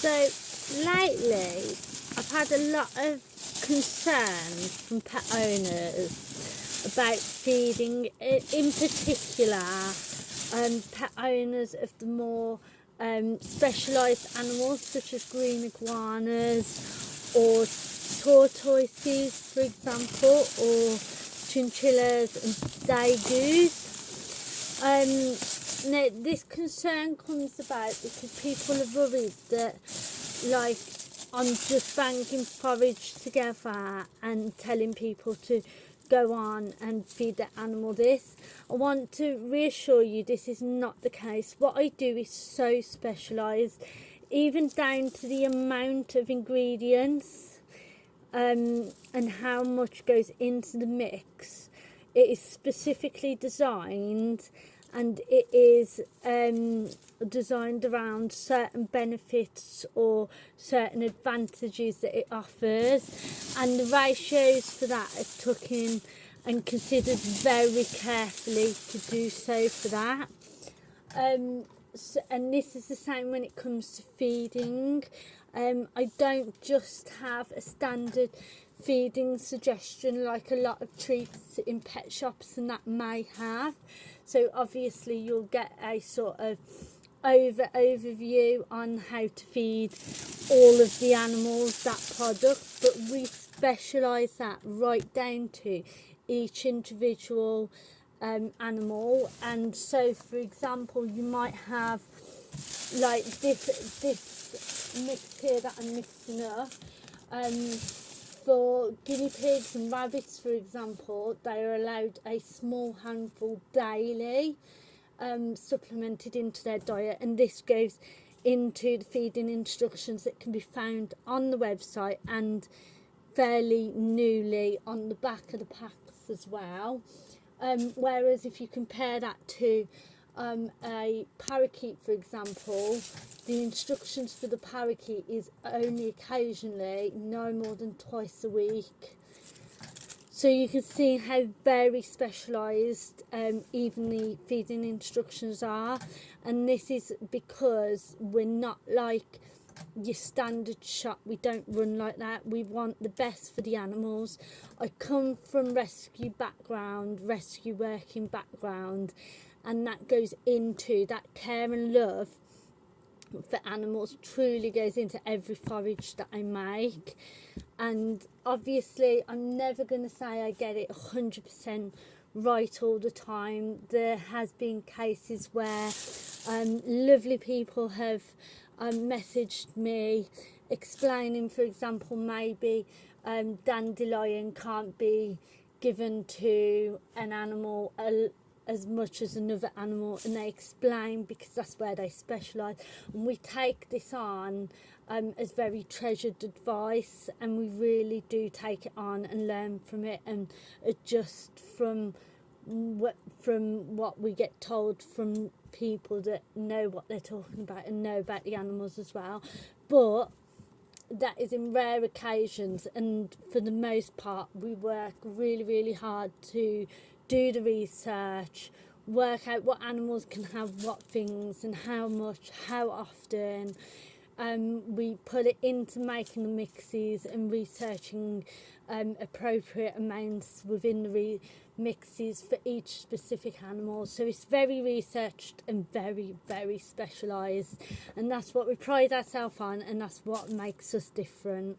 So lately I've had a lot of concerns from pet owners about feeding, in particular pet owners of the more specialised animals such as green iguanas or tortoises, for example, or chinchillas and dagoos. Now this concern comes about because people are worried that, like, I'm just banging forage together and telling people to go on and feed their animal this. I want to reassure you this is not the case. What I do is so specialised, even down to the amount of ingredients and how much goes into the mix. It is specifically designed, and it is designed around certain benefits or certain advantages that it offers, and the ratios for that are taken and considered very carefully to do so for that. And this is the same when it comes to feeding. I don't just have a standard feeding suggestion like a lot of treats in pet shops and that may have. So obviously you'll get a sort of overview on how to feed all of the animals that product, but we specialise that right down to each individual animal. And so, for example, you might have like this mix here that I'm mixing up. For guinea pigs and rabbits, for example, they are allowed a small handful daily supplemented into their diet, and this goes into the feeding instructions that can be found on the website and fairly newly on the back of the packs as well. Whereas if you compare that to a parakeet, for example, the instructions for the parakeet is only occasionally, no more than twice a week. So you can see how very specialised even the feeding instructions are, and this is because we're not like your standard shop. We don't run like that. We want the best for the animals. I come from rescue working background, and that goes into that care and love for animals truly goes into every forage that I make. And obviously I'm never going to say I get it 100% right all the time. There has been cases where lovely people have messaged me explaining, for example, maybe dandelion can't be given to an animal as much as another animal, and they explain because that's where they specialise, and we take this on as very treasured advice, and we really do take it on and learn from it and adjust from what we get told from people that know what they're talking about and know about the animals as well. But that is in rare occasions, and for the most part we work really, really hard to do the research, work out what animals can have what things and how much, how often. We put it into making the mixes and researching appropriate amounts within the mixes for each specific animal. So it's very researched and very, very specialised, and that's what we pride ourselves on, and that's what makes us different.